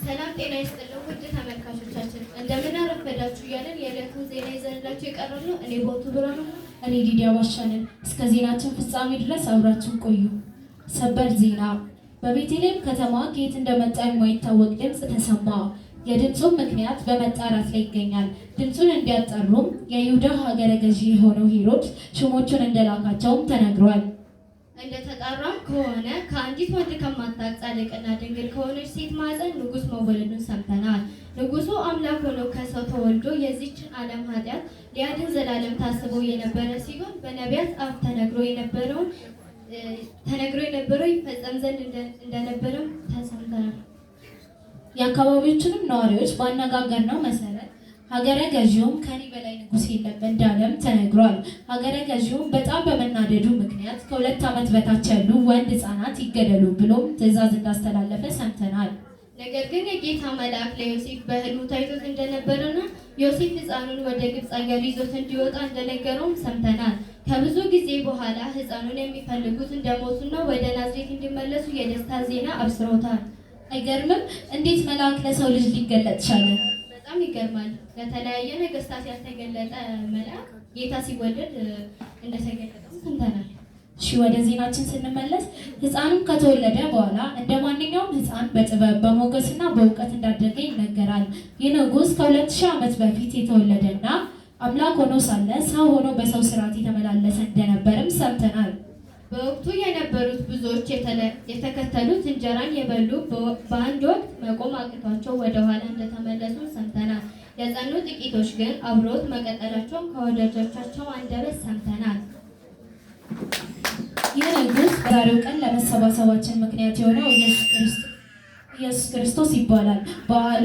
ሰላም ጤና ይስጥልኝ ውድ ተመልካቾቻችን፣ እንደምን አረፈዳችሁ እያለን የዕለቱን ዜና ይዘንላችሁ የቀረብነው እኔ ቦቱ ብርሃኑ፣ እኔ ዲዲያ ባሻንን። እስከ ዜናችን ፍጻሜ ድረስ አብራችሁን ቆዩ። ሰበር ዜና። በቤተልሔም ከተማ ከየት እንደመጣ የማይታወቅ ድምፅ ተሰማ። የድምፁም ምክንያት በመጣራት ላይ ይገኛል። ድምፁን እንዲያጣሩም የይሁዳ ሀገረ ገዢ የሆነው ሄሮድስ ሹሞቹን እንደላካቸውም ተነግሯል። እንደተጣራም ከሆነ ከአንዲት ወንድ ከማታውቅ ጻድቅና ድንግል ከሆነች ሴት ማኅፀን ንጉሥ መወለዱን ሰምተናል። ንጉሡ አምላክ ሆኖ ከሰው ተወልዶ የዚችን ዓለም ኃጢአት ሊያድን ዘላለም ታስቦ የነበረ ሲሆን በነቢያት አፍ ተነግሮ የነበረው ይፈጸም ዘንድ እንደነበረም ተሰምተናል። የአካባቢዎቹንም ነዋሪዎች ባነጋገርነው መሰረት ሀገረ ገዢውም ከኔ በላይ ንጉሥ የለም እንዳለም ተነግሯል። ሀገረ ገዢውም በጣም በመናደዱ ምክንያት ከ2 ዓመት በታች ያሉ ወንድ ሕፃናት ይገደሉ ብሎም ትእዛዝ እንዳስተላለፈ ሰምተናል። ነገር ግን የጌታ መልአክ ለዮሴፍ በሕልሙ ታይቶት እንደነበረና ዮሴፍ ሕፃኑን ወደ ግብፅ ሀገር ይዞት እንዲወጣ እንደነገረውም ሰምተናል። ከብዙ ጊዜ በኋላ ሕፃኑን የሚፈልጉት እንደሞቱና ወደ ናዝሬት እንዲመለሱ የደስታ ዜና አብስሮታል። አይገርምም? እንዴት መልአክ ለሰው ልጅ ሊገለጥ ቻለ? በጣም ይገርማል። ለተለያየ ነገስታት ያልተገለጠ መልአክ ጌታ ሲወለድ እንደተገለጠው ሰምተናል። እሺ፣ ወደ ዜናችን ስንመለስ ሕፃኑም ከተወለደ በኋላ እንደ ማንኛውም ሕፃን በጥበብ በሞገስና በእውቀት እንዳደገ ይነገራል። ይህ ንጉሥ ከ2000 ዓመት በፊት የተወለደና አምላክ ሆኖ ሳለ ሰው ሆኖ በሰው ስርዓት የተመላለሰ እንደነበርም ሰምተናል። በወቅቱ የነበሩት ብዙዎች የተከተሉት እንጀራን የበሉ በአንድ ወቅት መቆም አቅቷቸው ወደ ኋላ እንደተመለሱ ሰምተናል። የጸኑ ጥቂቶች ግን አብረውት መቀጠላቸውን ከወዳጆቻቸው አንደበት ሰምተናል። ይህ ንጉሥ በዛሬው ቀን ለመሰባሰባችን ምክንያት የሆነው ኢየሱስ ክርስቶስ ይባላል። በዓሉ